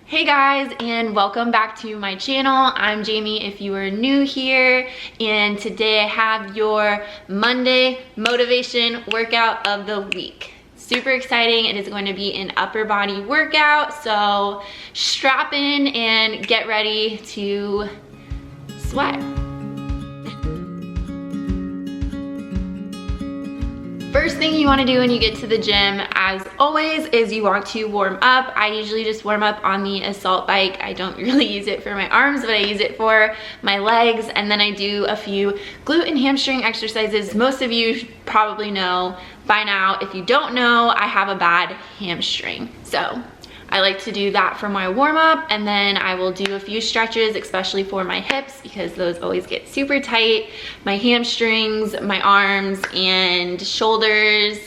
Hey guys, and welcome back to my channel. I'm Jamie if you are new here, and today I have your Monday motivation workout of the week. Super exciting. It is going to be an upper body workout, so strap in and get ready to sweat. First thing you want to do when you get to the gym, as always, is you want to warm up. I usually just warm up on the assault bike. I don't really use it for my arms, but I use it for my legs, and then I do a few glute and hamstring exercises. Most of you probably know by now. If you don't know, I have a bad hamstring. So I like to do that for my warm-up, and then I will do a few stretches, especially for my hips, because those always get super tight, my hamstrings, my arms, and shoulders.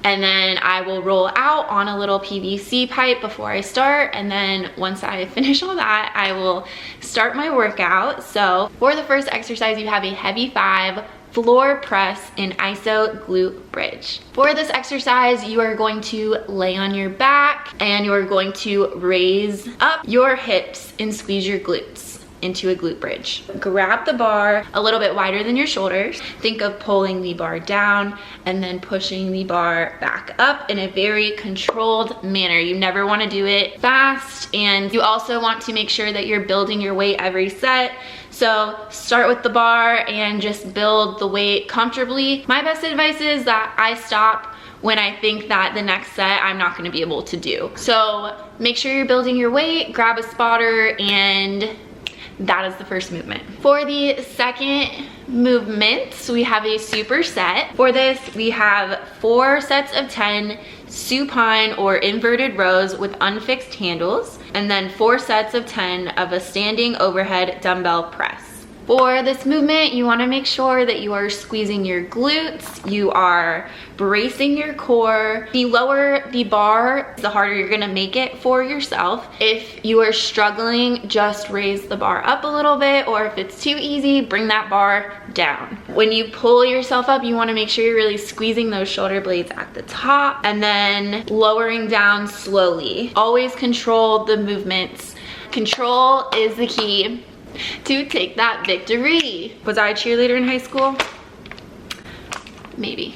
And then I will roll out on a little PVC pipe before I start, and then once I finish all that, I will start my workout. So for the first exercise, you have a heavy 5 floor press in iso glute bridge. For this exercise, you are going to lay on your back and you are going to raise up your hips and squeeze your glutes into a glute bridge. Grab the bar a little bit wider than your shoulders. Think of pulling the bar down and then pushing the bar back up in a very controlled manner. You never want to do it fast, and you also want to make sure that you're building your weight every set. So start with the bar and just build the weight comfortably. My best advice is that I stop when I think that the next set I'm not going to be able to do. So make sure you're building your weight, grab a spotter, and that is the first movement. For the second movement, so we have a superset. For this, we have 4 sets of 10 supine or inverted rows with unfixed handles, and then 4 sets of 10 of a standing overhead dumbbell press. For this movement, you want to make sure that you are squeezing your glutes, you are bracing your core. The lower the bar, the harder you're going to make it for yourself. If you are struggling, just raise the bar up a little bit, or if it's too easy, bring that bar down. When you pull yourself up, you want to make sure you're really squeezing those shoulder blades at the top and then lowering down slowly. Always control the movements. Control is the key to take that victory. Was I a cheerleader in high school? Maybe.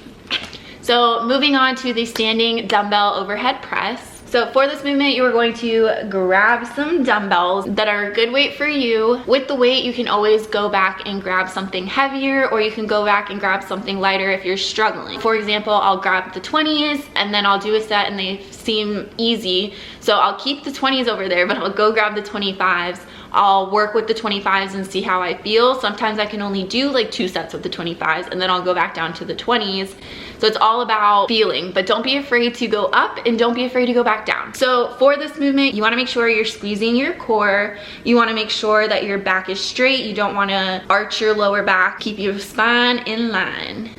So moving on to the standing dumbbell overhead press. So for this movement, you are going to grab some dumbbells that are a good weight for you. With the weight, you can always go back and grab something heavier, or you can go back and grab something lighter if you're struggling. For example, I'll grab the 20s and then I'll do a set and they seem easy. So I'll keep the 20s over there, but I'll go grab the 25s. I'll work with the 25s and see how I feel. Sometimes I can only do like 2 sets of the 25s, and then I'll go back down to the 20s. So it's all about feeling, but don't be afraid to go up and don't be afraid to go back down. So for this movement, you want to make sure you're squeezing your core. You want to make sure that your back is straight. You don't want to arch your lower back. Keep your spine in line.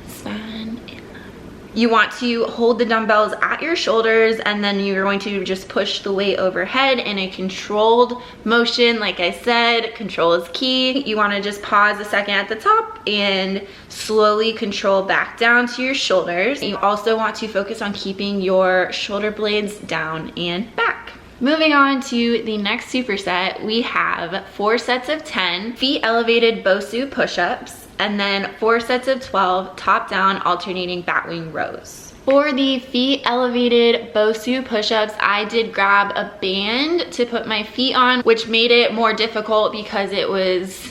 You want to hold the dumbbells at your shoulders, and then you're going to just push the weight overhead in a controlled motion. Like I said, control is key. You want to just pause a second at the top and slowly control back down to your shoulders. You also want to focus on keeping your shoulder blades down and back. Moving on to the next superset, we have 4 sets of 10 feet elevated BOSU push-ups, and then 4 sets of 12 top-down alternating batwing rows. For the feet elevated BOSU push-ups, I did grab a band to put my feet on, which made it more difficult because it was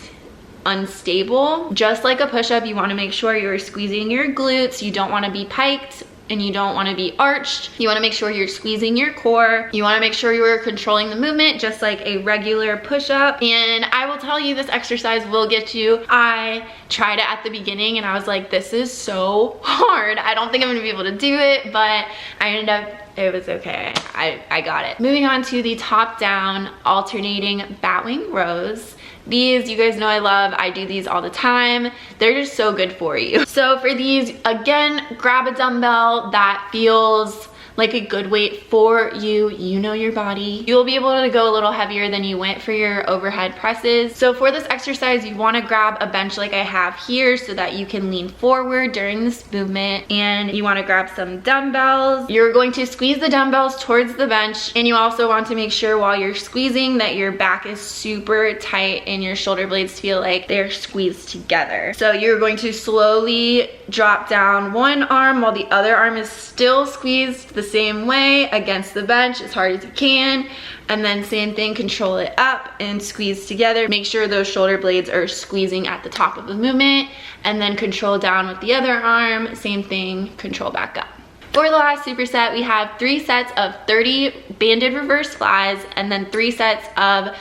unstable. Just like a push-up, you want to make sure you're squeezing your glutes. You don't want to be piked and you don't want to be arched. You want to make sure you're squeezing your core. You want to make sure you're controlling the movement just like a regular push-up. And I will tell you, this exercise will get you. I tried it at the beginning and I was like, this is so hard. I don't think I'm gonna be able to do it, but I ended up, it was okay. I got it. Moving on to the top-down alternating batwing rows. These, you guys know I love. I do these all the time. They're just so good for you. So for these, again, grab a dumbbell that feels like a good weight for you. You know your body. You'll be able to go a little heavier than you went for your overhead presses. So for this exercise, you want to grab a bench like I have here so that you can lean forward during this movement, and you want to grab some dumbbells. You're going to squeeze the dumbbells towards the bench, and you also want to make sure while you're squeezing that your back is super tight and your shoulder blades feel like they're squeezed together. So you're going to slowly drop down one arm while the other arm is still squeezed the same way against the bench as hard as you can, and then same thing, control it up and squeeze together. Make sure those shoulder blades are squeezing at the top of the movement, and then control down with the other arm, same thing, control back up. For the last superset, we have 3 sets of 30 banded reverse flies, and then 3 sets of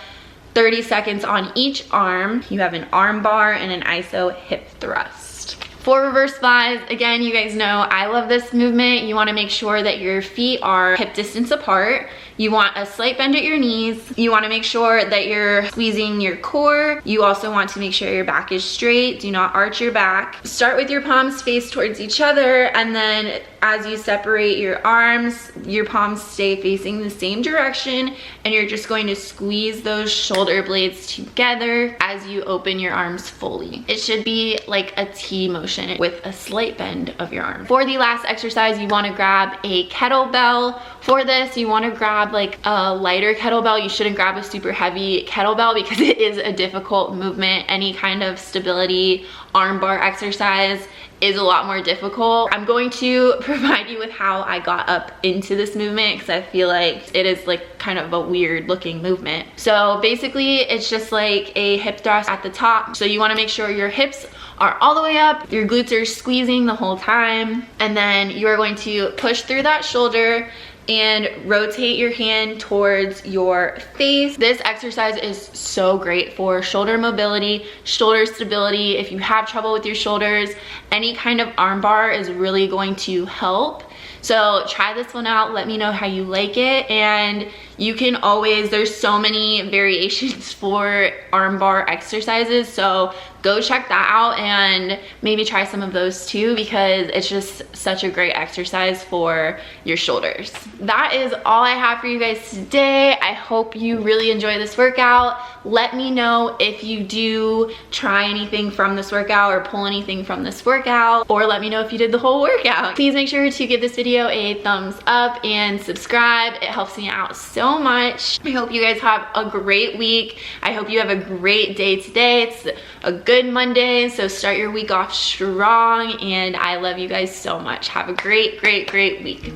30 seconds on each arm. You have an arm bar and an iso hip thrust. For reverse flies, again, you guys know I love this movement. You want to make sure that your feet are hip distance apart. You want a slight bend at your knees. You want to make sure that you're squeezing your core. You also want to make sure your back is straight. Do not arch your back. Start with your palms face towards each other, and then as you separate your arms, your palms stay facing the same direction, and you're just going to squeeze those shoulder blades together as you open your arms fully. It should be like a T motion with a slight bend of your arm. For the last exercise, you want to grab a kettlebell. For this, you want to grab like a lighter kettlebell. You shouldn't grab a super heavy kettlebell because it is a difficult movement. Any kind of stability arm bar exercise is a lot more difficult. I'm going to provide you with how I got up into this movement because I feel like it is like kind of a weird looking movement. So basically it's just like a hip thrust at the top. So you want to make sure your hips are all the way up, your glutes are squeezing the whole time, and then you are going to push through that shoulder and rotate your hand towards your face. This exercise is so great for shoulder mobility, shoulder stability. If you have trouble with your shoulders, any kind of arm bar is really going to help. So try this one out, let me know how you like it, and you can always, there's so many variations for arm bar exercises, so go check that out and maybe try some of those too, because it's just such a great exercise for your shoulders. That is all I have for you guys today. I hope you really enjoy this workout. Let me know if you do try anything from this workout or pull anything from this workout, or let me know if you did the whole workout. Please make sure to give this video a thumbs up and subscribe. It helps me out so much. I hope you guys have a great week. I hope you have a great day today. It's a good Monday, so start your week off strong, and I love you guys so much. Have a great, great, great week.